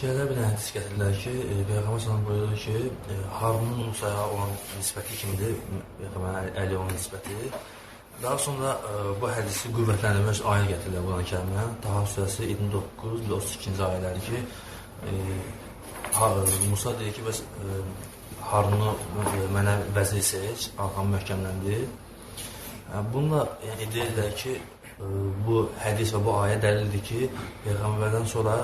Şiələr bir hədis gətirirlər ki, Peyğəmbər sallallahu buyurur ki, Harunun Musaya olan nisbəti kimdir? Peyğəmbərin Əli olan nisbəti. Daha sonra bu hədisi qüvvətləndirmək üçün ayə gətirirlər Quran-ı Kərimə. Taha surəsi 29 və 32-ci ayələri ki, Musa deyir ki, bəs Harunu mənə vəzir seç, arxamı möhkəmləndir. Bununla deyirlər ki, bu hədis və bu ayə dəlildir ki, Peyğəmbərdən sonra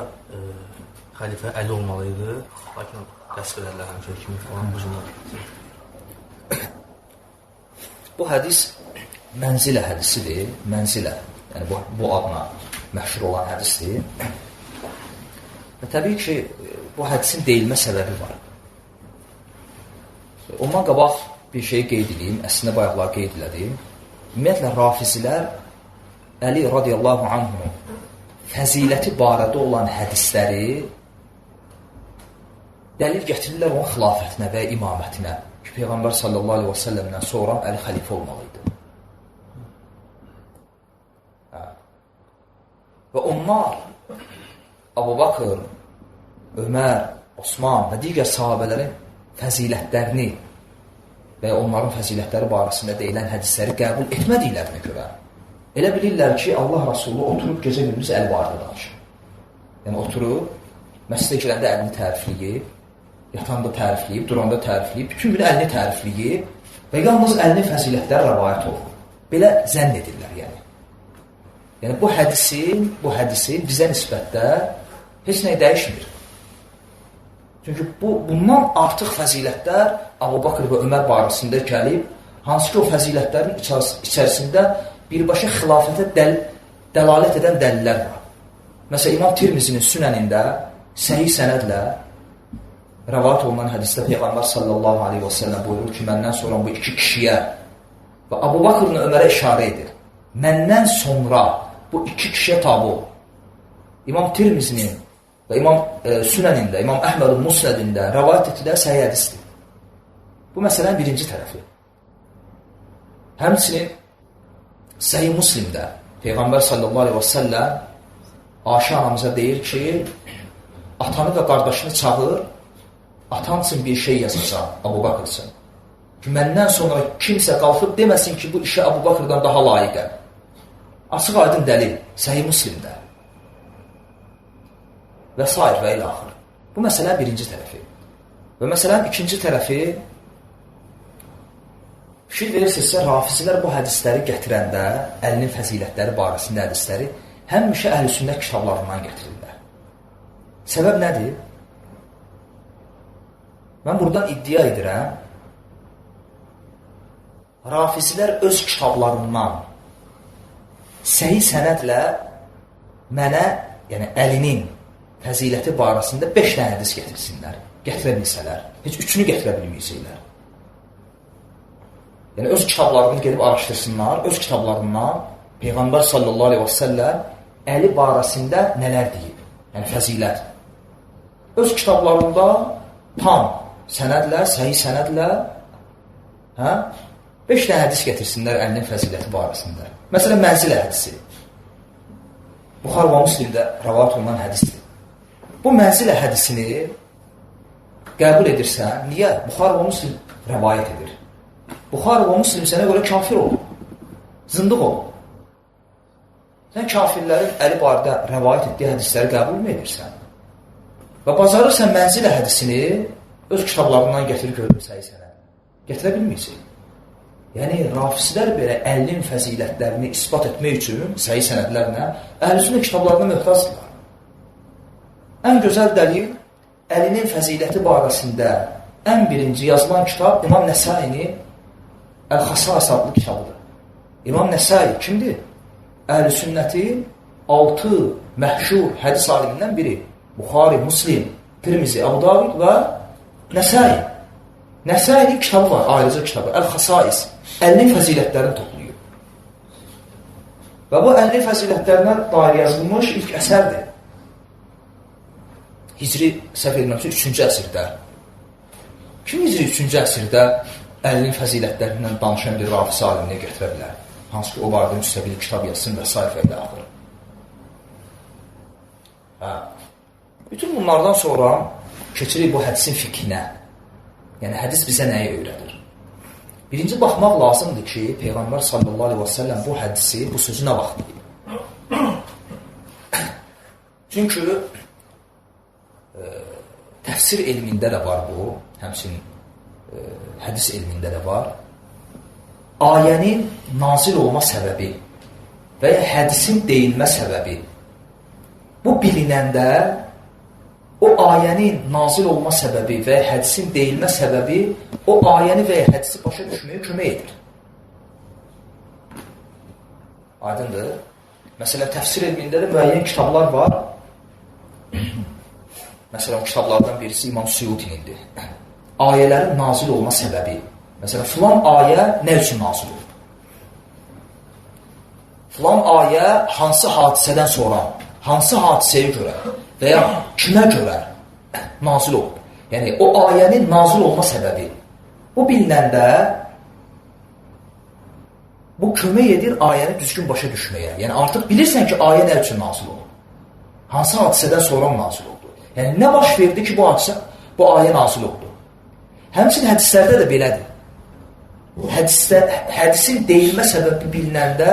xəlifə Əli olmalıydı. Lakin qəsb edərlər həmişə kimi falan bu cümlə. Bu hədis mənzilə hədisidir. Mənzilə, yəni bu adla məşhur olan hədisdir. Və təbii ki, bu hədisin deyilmə səbəbi var. Ondan qabaq bir şey qeyd edeyim, əslində bayaqlar qeyd elədim. Ümumiyyətlə, rafizilər Əli radiyallahu anhu fəziləti barədə olan hədisləri dəlil gətirirlər onun xilafətinə və imamətinə ki, Peyğəmbər sallallahu aleyhi və səlləmdən sonra Əli xəlifə olmalıydı. Və onlar Abu Bakır, Ömər, Osman və digər sahabələrin fəzilətlərini və onların fəzilətləri barəsində deyilən hədisləri qəbul etmədiklərinə görə elə bilirlər ki, Allah Rasulü oturub gecə gündüz əl barədə danışır. Yəni, oturub, məscidə girəndə əlini tərifləyib, yatanda tərifləyib, duranda tərifləyib, bütün gün əlini tərifləyib və yalnız əlinin fəzilətləri rəvayət olur. Belə zənn edirlər, yəni. Yəni, bu hədisi bizə nisbətdə heç nəyi dəyişmir. Çünki bundan artıq fəzilətlər Abu Bakır və Ömər barəsində gəlib, hansı ki, o fəzilətlərin içərisində birbaşa xilafətə dəlalət edən dəlillər var. Məsələn, İmam Tirmizinin sünənində səhih sənədlə rəvayət olunan hədisdə Peyğəmbər sallallahu aleyhi və səlləm buyurur ki, məndən sonra bu iki kişiyə və Abu Bakırın Ömərə işarə edir. Məndən sonra bu iki kişiyə tabi ol. İmam Tirmizinin və İmam Sünənində, İmam Əhmədin Musnədində rəvayət etdilər səhih hədisdir. Bu məsələnin birinci tərəfi. Həmçinin Səhih Muslimdə Peyğəmbər sallallahu aleyhi və səlləm Ayşə anamıza deyir ki, atanı və qardaşını çağır, atan üçün bir şey yazacaq Abu Bakır üçün. Ki, məndən sonra kimsə qalxıb deməsin ki, bu işə Abu Bakırdan daha layiqəm. Açıq aydın dəlil, Səhih Muslimdə. Və s. və ilə axır. Bu məsələnin birinci tərəfi. Və məsələnin ikinci tərəfi, fikir verirsinizsə, rafizilər bu hədisləri gətirəndə, əlinin fəzilətləri barəsində hədisləri həmişə əhl-i-sünnət kitablarından gətirirlər. Səbəb nədir? Mən buradan iddia edirəm, rafizilər öz kitablarından səhih sənədlə mənə, yəni əlinin fəziləti barəsində 5 dənə hədis gətirsinlər, gətirə bilsələr, heç 3-ünü gətirə bilməyəcəklər. Yəni, öz kitablarını gedib araşdırsınlar, öz kitablarından Peyğəmbər sallallahu aleyhi və səlləm Əli barəsində nələr deyib, yəni fəzilət. Öz kitablarında tam sənədlə, səhih sənədlə 5 dənə hədis gətirsinlər əlinin fəziləti barəsində. Məsələn, mənzilə hədisi. Buxar və Müslimdə rəvayət olunan hədisdir. Bu mənzilə hədisini qəbul edirsən, niyə? Buxar və Müslim rəvayət edir. Buxar və Müslim sənə görə kafir olur, zındıq olur. Sən kafirlərin Əli barədə rəvayət etdiyi hədisləri qəbul mü edirsən? Və bacarırsan mənzilə hədisini öz kitablarından gətirir görürsən sənə. Gətirə bilməyəcək. Yəni, rafizlər belə əlinin fəzilətlərini ispat etmək üçün səhih sənədlərlə əhl-i-sünnət kitablarına möhtacdırlar. Ən gözəl dəlil əlinin fəziləti barəsində ən birinci yazılan kitab İmam Nəsəinin Əl-Xasais adlı kitabıdır. İmam Nəsəi kimdir? Əhl-i-sünnətin 6 məhşur hədis alimindən biri. Buxari, Muslim, Tirmizi, Abu Davud və Nəsəi. Nəsəinin kitabı var, ayrıca kitabı, Əl-Xasais. Əlinin fəzilətlərini toplayır. Və bu əlinin fəzilətlərinə dair yazılmış ilk əsərdir. Hicri səhv etməmişsə 3-cü əsrdə. Kim Hicri 3-cü əsrdə əlinin fəzilətlərindən danışan bir rafiz alimini gətirə bilər? Hansı ki, o barədə müstəqil kitab yazsın və sayfə ilə axır. Bütün bunlardan sonra keçirik bu hədisin fikrinə. Yəni, hədis bizə nəyi öyrədir? Birinci, baxmaq lazımdır ki, Peyğəmbər sallallahu aleyhi və səlləm bu hədisi, bu sözü nə vaxt deyil? Çünki təfsir elmində də var bu, həmçinin hədis elmində də var. Ayənin nazil olma səbəbi və ya hədisin deyilmə səbəbi bu bilinəndə o ayənin nazil olma səbəbi və ya hədisin deyilmə səbəbi o ayəni və ya hədisi başa düşməyə kömək edir. Aydındır. Məsələn, təfsir elmində də müəyyən kitablar var. Məsələn, kitablardan birisi İmam Suyutinindir. Ayələrin nazil olma səbəbi. Məsələn, filan ayə nə üçün nazil oldu? Filan ayə hansı hadisədən sonra, hansı hadisəyə görə və ya kimə görə nazil oldu? Yəni, o ayənin nazil olma səbəbi. Bu bilinəndə bu kömək edir ayəni düzgün başa düşməyə. Yəni, artıq bilirsən ki, ayə nə üçün nazil oldu? Hansı hadisədən sonra nazil oldu? Yəni, nə baş verdi ki, bu ayə nazil oldu? Həmçinin hədislərdə də belədir. Hədisin deyilmə səbəbi bilinəndə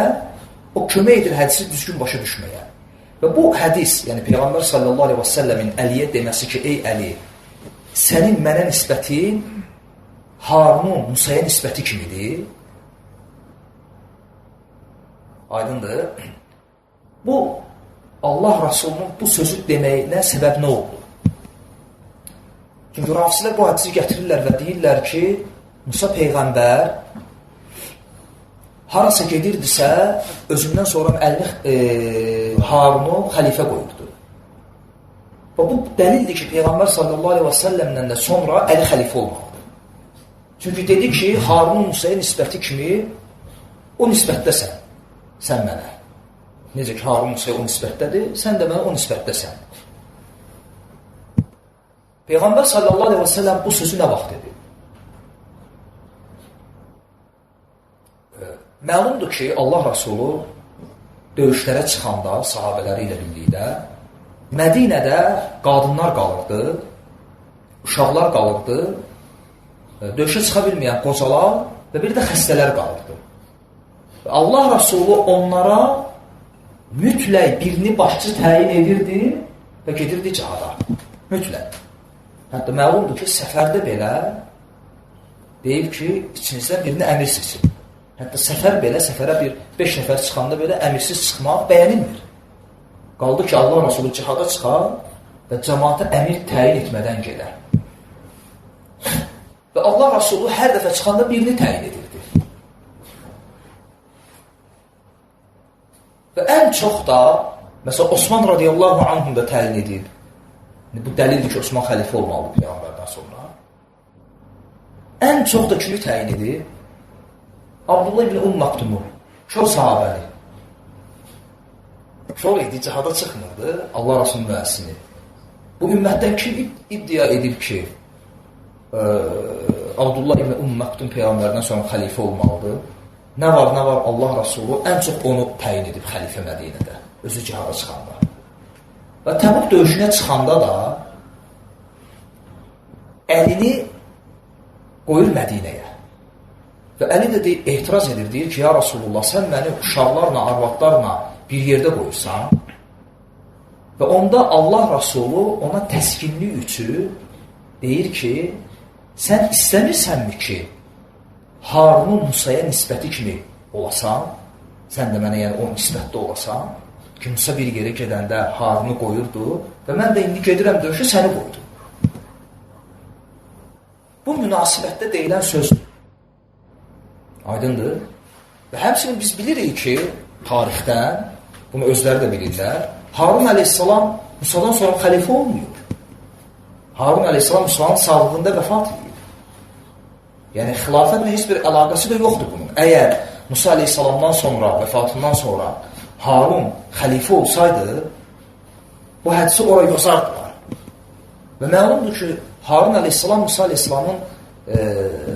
o kömək edir hədisi düzgün başa düşməyə. Və bu hədis, yəni Peyğəmbər sallallahu aleyhi və səlləmin Əliyə deməsi ki, ey Əli, sənin mənə nisbətin Harunun Musaya nisbəti kimidir. Aydındır. Bu, Allah Rasulunun bu sözü deməyinə səbəb nə oldu? Çünki rafislər bu hədisi gətirirlər və deyirlər ki, Musa Peyğəmbər harasa gedirdisə, özündən sonra Harunu xəlifə qoyubdu. Və bu dəlildir ki, Peyğəmbər sallallahu aleyhi və səlləmdən də sonra Əli xəlifə olmalıdır. Çünki dedi ki, Harunun Musaya nisbəti kimi o nisbətdəsən, sən mənə. Necə ki, Harun Musaya o nisbətdədir, sən də mənə o nisbətdəsən. Peyğəmbər sallallahu aleyhi və səlləm bu sözü nə vaxt dedi? Məlumdur ki, Allah Rasulü döyüşlərə çıxanda sahabələri ilə birlikdə Mədinədə qadınlar qalırdı, uşaqlar qalırdı, döyüşə çıxa bilməyən qocalar və bir də xəstələr qalırdı. Allah Rasulü onlara mütləq birini başçı təyin edirdi və gedirdi cihada. Mütləq. Hətta məlumdur ki, səfərdə belə deyib ki, içinizdən birini əmir seçin. Hətta səfərə bir 5 nəfər çıxanda belə əmirsiz çıxmaq bəyənilmir. Qaldı ki, Allah Rasulü cihada çıxar və cəmaata əmir təyin etmədən gələr. Və Allah Rasulü hər dəfə çıxanda birini təyin edirdi. Və ən çox da, məsələn, Osman radiyallahu anhum da təyin edib. Bu dəlildir ki, Osman xəlifə olmalıdır Peyğəmbərdən sonra. Ən çox da kimi təyin edib? Abdullah ibn Maktumu, şor sahabəli. Şor idi, cihada çıxmırdı, Allah Rasulunun müəssini. Bu ümmətdən kim iddia edib ki, Abdullah ibn Maktum Peyğəmbərdən sonra xəlifə olmalıdır? Nə var, Allah Rasulü ən çox onu təyin edib xəlifə Mədinədə, özü cihada çıxanda. Və Təbuk döyüşünə çıxanda da əlini qoyur Mədinəyə. Və Əli də etiraz edir, deyir ki, ya Rasulullah, sən məni uşaqlarla, arvadlarla bir yerdə qoyursan və onda Allah Rasulü ona təskinlik üçün deyir ki, sən istəmirsənmi ki, Harunun Musaya nisbəti kimi olasan, sən də mənə yəni o nisbətdə olasan, ki, Musa bir yerə gedəndə Harunu qoyurdu və mən də indi gedirəm döyüşə səni qoydum. Bu münasibətdə deyilən sözdür. Aydındır. Və həmçinin biz bilirik ki, tarixdən, bunu özləri də bilirlər, Harun əleyhissalam Musadan sonra xəlifə olmuyor. Harun əleyhissalam Musanın sağlığında vəfat edir. Yəni, xilafətlə heç bir əlaqəsi də yoxdur bunun. Əgər Musa əleyhissalamdan sonra, vəfatından sonra Harun xəlifə olsaydı, bu hədisi oraya yazardılar. Və məlumdur ki, Harun əleyhissalam Musa əleyhissalamın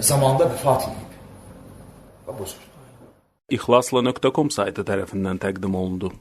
zamanında vəfat edir. İxlasla.com saytı tərəfindən təqdim olundu.